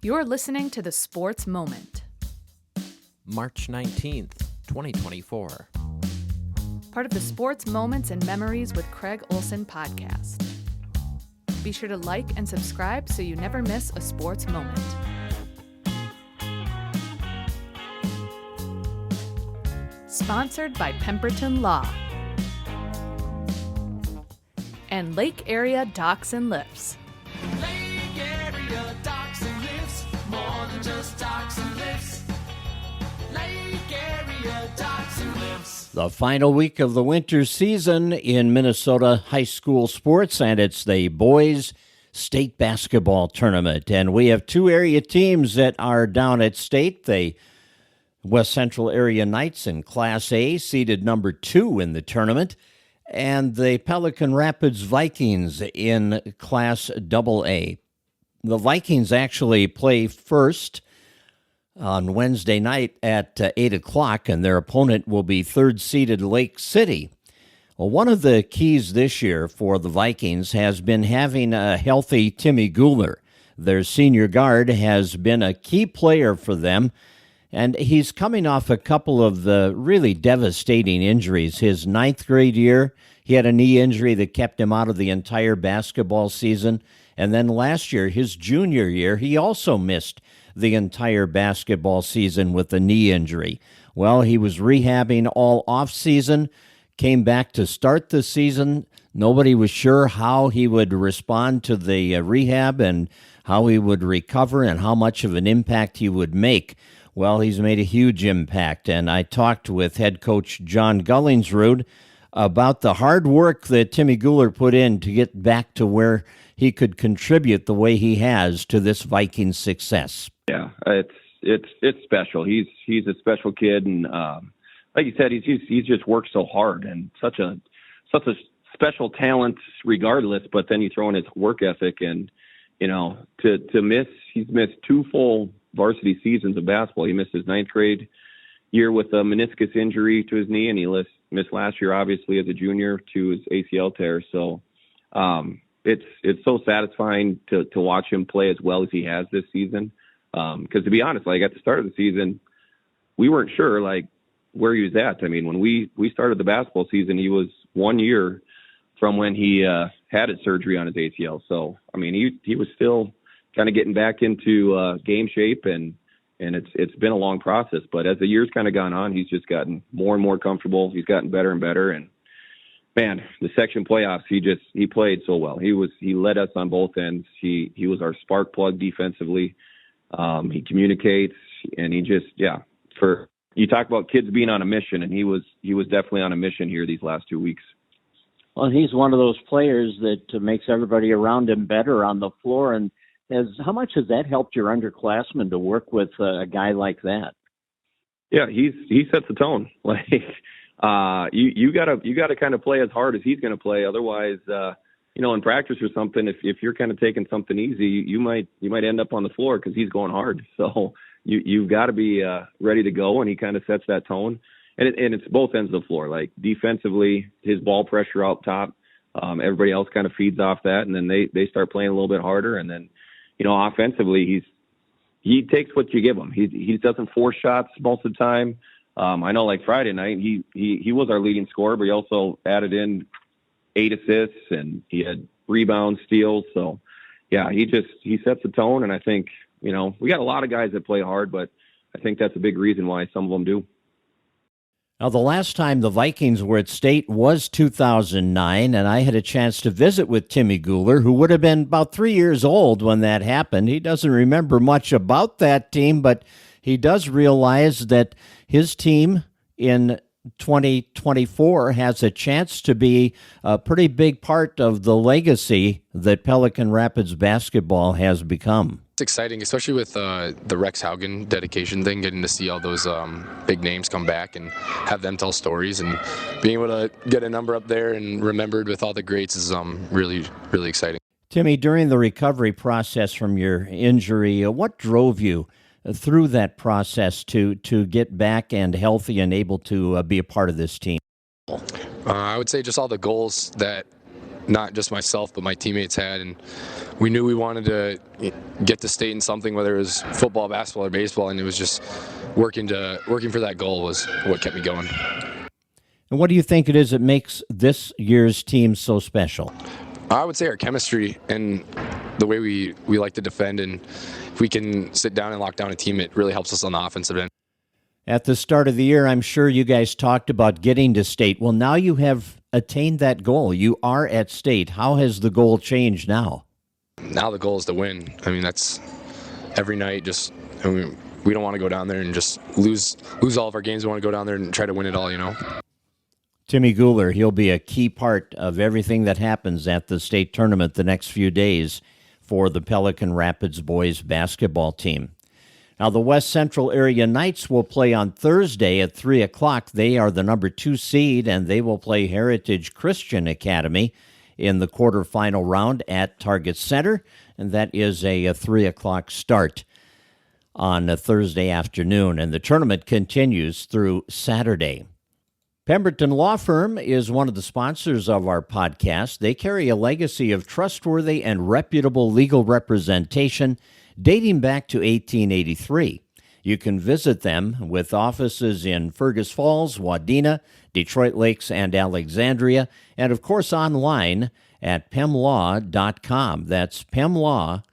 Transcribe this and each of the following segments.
You're listening to The Sports Moment, March 19th, 2024. part of the Sports Moments and Memories with Craig Olson podcast. Be sure to like and subscribe so you never miss a sports moment. Sponsored by Pemberton Law and Lake Area Docks and Lifts. Lake Area Docks and Lifts, more than just docks and lifts. Lake Area Docks and Lifts. The final week of the winter season in Minnesota high school sports, and it's the boys state basketball tournament. And we have two area teams that are down at state. The West Central Area Knights in Class A, seeded number 2 in the tournament, and the Pelican Rapids Vikings in Class AA. The Vikings actually play first on Wednesday night at 8 o'clock, and their opponent will be third-seeded Lake City. Well, one of the keys this year for the Vikings has been having a healthy Timmy Guler. Their senior guard has been a key player for them, and he's coming off a couple of the really devastating injuries. His ninth grade year, he had a knee injury that kept him out of the entire basketball season. And then last year, his junior year, he also missed the entire basketball season with a knee injury. Well, he was rehabbing all off-season, came back to start the season. Nobody was sure how he would respond to the rehab and how he would recover and how much of an impact he would make. Well, he's made a huge impact, and I talked with head coach John Gullingsrud about the hard work that Timmy Guler put in to get back to where he could contribute the way he has to this Vikings success. Yeah, it's special. He's a special kid, and like you said, he's just worked so hard and such a special talent, regardless. But then you throw in his work ethic, and he's missed 2 full varsity seasons of basketball. He missed his ninth grade year with a meniscus injury to his knee, and he missed last year, obviously, as a junior to his ACL tear. So it's so satisfying to watch him play as well as he has this season. Because to be honest, like at the start of the season, we weren't sure like where he was at. I mean, when we started the basketball season, he was 1 year from when he had his surgery on his ACL. So I mean, he was still kind of getting back into game shape, and it's been a long process. But as the years kind of gone on, he's just gotten more and more comfortable. He's gotten better and better. And man, the section playoffs, he played so well. He led us on both ends. He was our spark plug defensively. He communicates, and you talk about kids being on a mission, and he was definitely on a mission here these last 2 weeks. Well, he's one of those players that makes everybody around him better on the floor. And how much has that helped your underclassmen to work with a guy like that? Yeah, he sets the tone. Like you gotta kind of play as hard as he's going to play. Otherwise, in practice or something, if you're kind of taking something easy, you might end up on the floor because he's going hard. So you've got to be ready to go, and he kind of sets that tone. And it's both ends of the floor. Like defensively, his ball pressure out top, everybody else kind of feeds off that, and then they start playing a little bit harder. And then, offensively, he takes what you give him. He doesn't force shots most of the time. I know, like Friday night, he was our leading scorer, but he also added in 8 assists, and he had rebounds, steals. So, yeah, he sets the tone, and I think, we got a lot of guys that play hard, but I think that's a big reason why some of them do. Now, the last time the Vikings were at state was 2009, and I had a chance to visit with Timmy Guler, who would have been about 3 years old when that happened. He doesn't remember much about that team, but he does realize that his team in 2024 has a chance to be a pretty big part of the legacy that Pelican Rapids basketball has become. It's exciting, especially with the Rex Haugen dedication thing, getting to see all those big names come back and have them tell stories, and being able to get a number up there and remembered with all the greats is really, really exciting. Timmy, during the recovery process from your injury, what drove you through that process to get back and healthy and able to be a part of this team? I would say just all the goals that not just myself, but my teammates had. And we knew we wanted to get to state in something, whether it was football, basketball, or baseball. And it was just working for that goal was what kept me going. And what do you think it is that makes this year's team so special? I would say our chemistry and the way we like to defend. And if we can sit down and lock down a team, it really helps us on the offensive end. At the start of the year, I'm sure you guys talked about getting to state. Well, now you have attained that goal. You are at state. How has the goal changed now? Now the goal is to win. I mean, that's every night. We don't want to go down there and just lose all of our games. We want to go down there and try to win it all, Timmy Guler, he'll be a key part of everything that happens at the state tournament the next few days for the Pelican Rapids boys basketball team. Now, the West Central Area Knights will play on Thursday at 3 o'clock. They are the number 2 seed, and they will play Heritage Christian Academy in the quarterfinal round at Target Center, and that is a 3 o'clock start on a Thursday afternoon, and the tournament continues through Saturday. Pemberton Law Firm is one of the sponsors of our podcast. They carry a legacy of trustworthy and reputable legal representation dating back to 1883. You can visit them with offices in Fergus Falls, Wadena, Detroit Lakes, and Alexandria, and of course online at pemlaw.com. That's pemlaw.com.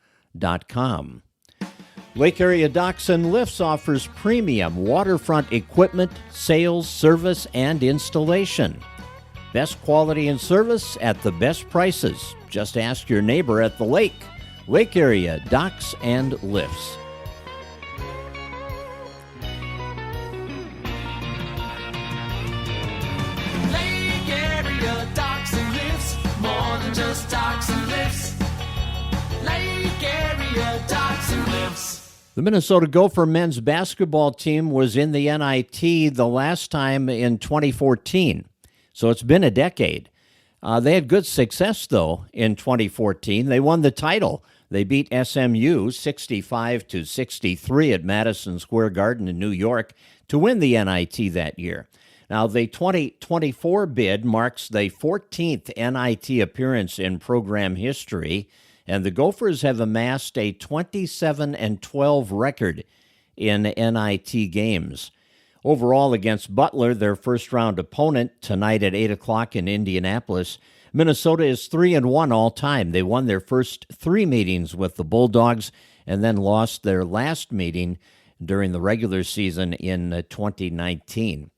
Lake Area Docks and Lifts offers premium waterfront equipment, sales, service, and installation. Best quality and service at the best prices. Just ask your neighbor at the lake. Lake Area Docks and Lifts. Lake Area Docks and Lifts, more than just docks and lifts. Lake Area Docks and Lifts. The Minnesota Gopher men's basketball team was in the NIT the last time in 2014, so it's been a decade. They had good success, though, in 2014. They won the title. They beat SMU 65-63 at Madison Square Garden in New York to win the NIT that year. Now, the 2024 bid marks the 14th NIT appearance in program history, and the Gophers have amassed a 27-12 record in NIT games. Overall, against Butler, their first-round opponent, tonight at 8 o'clock in Indianapolis, Minnesota is 3-1 all time. They won their first 3 meetings with the Bulldogs and then lost their last meeting during the regular season in 2019.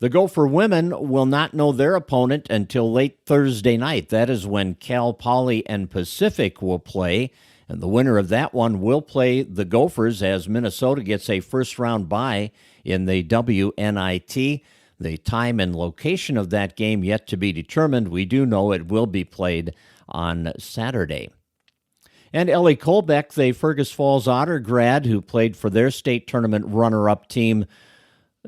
The Gopher women will not know their opponent until late Thursday night. That is when Cal Poly and Pacific will play, and the winner of that one will play the Gophers as Minnesota gets a first-round bye in the WNIT. The time and location of that game yet to be determined. We do know it will be played on Saturday. And Ellie Colbeck, the Fergus Falls Otter grad who played for their state tournament runner-up team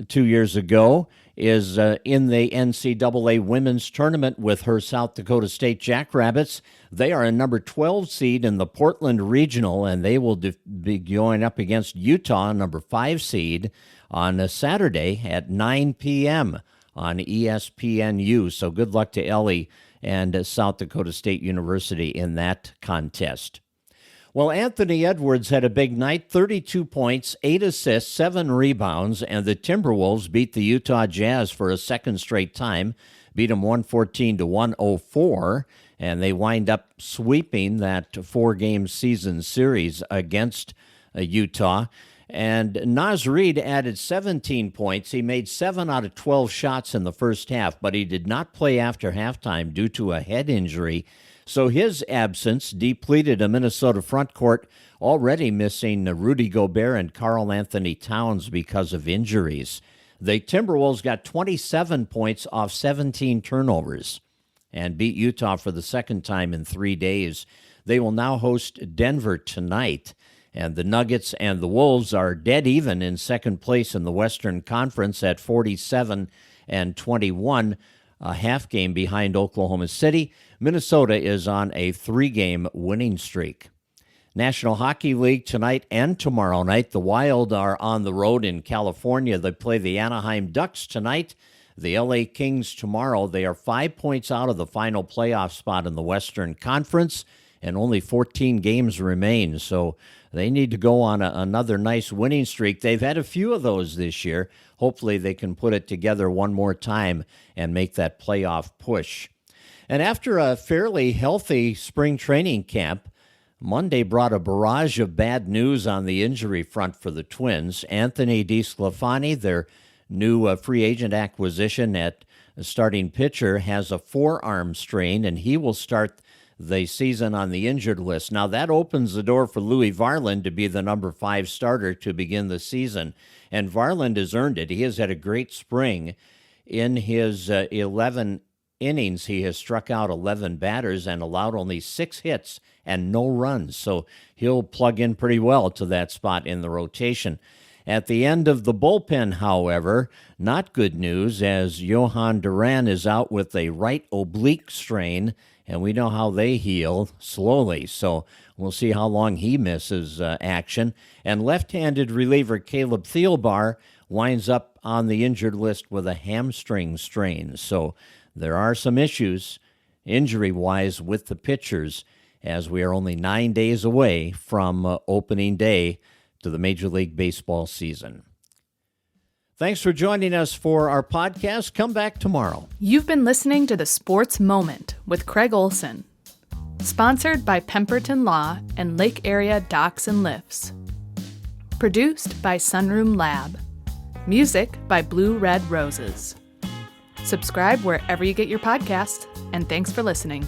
2 years ago, is in the NCAA women's tournament with her South Dakota State Jackrabbits. They are a number 12 seed in the Portland Regional, and they will be going up against Utah, number 5 seed, on a Saturday at 9 p.m. on ESPNU. So good luck to Ellie and South Dakota State University in that contest. Well, Anthony Edwards had a big night, 32 points, 8 assists, 7 rebounds, and the Timberwolves beat the Utah Jazz for a second straight time, beat them 114-104, and they wind up sweeping that 4-game season series against Utah. And Naz Reid added 17 points. He made 7 out of 12 shots in the first half, but he did not play after halftime due to a head injury. So his absence depleted a Minnesota front court already missing Rudy Gobert and Karl Anthony Towns because of injuries. The Timberwolves got 27 points off 17 turnovers and beat Utah for the second time in 3 days. They will now host Denver tonight. And the Nuggets and the Wolves are dead even in second place in the Western Conference at 47-21, a half game behind Oklahoma City. Minnesota is on a 3-game winning streak. National Hockey League tonight and tomorrow night. The Wild are on the road in California. They play the Anaheim Ducks tonight. The LA Kings tomorrow, they are 5 points out of the final playoff spot in the Western Conference, and only 14 games remain. So they need to go on another nice winning streak. They've had a few of those this year. Hopefully they can put it together one more time and make that playoff push. And after a fairly healthy spring training camp, Monday brought a barrage of bad news on the injury front for the Twins. Anthony DeSclafani, their new free agent acquisition at starting pitcher, has a forearm strain, and he will start the season on the injured list. Now, that opens the door for Louis Varland to be the number 5 starter to begin the season, and Varland has earned it. He has had a great spring. In his 11 innings, he has struck out 11 batters and allowed only 6 hits and no runs, so he'll plug in pretty well to that spot in the rotation. At the end of the bullpen, however, not good news, as Johan Duran is out with a right oblique strain, and we know how they heal slowly, so we'll see how long he misses action. And left-handed reliever Caleb Thielbar winds up on the injured list with a hamstring strain. So there are some issues injury-wise with the pitchers, as we are only 9 days away from opening day to the Major League Baseball season. Thanks for joining us for our podcast. Come back tomorrow. You've been listening to The Sports Moment with Craig Olson. Sponsored by Pemberton Law and Lake Area Docks and Lifts. Produced by Sunroom Lab. Music by Blue Red Roses. Subscribe wherever you get your podcasts, and thanks for listening.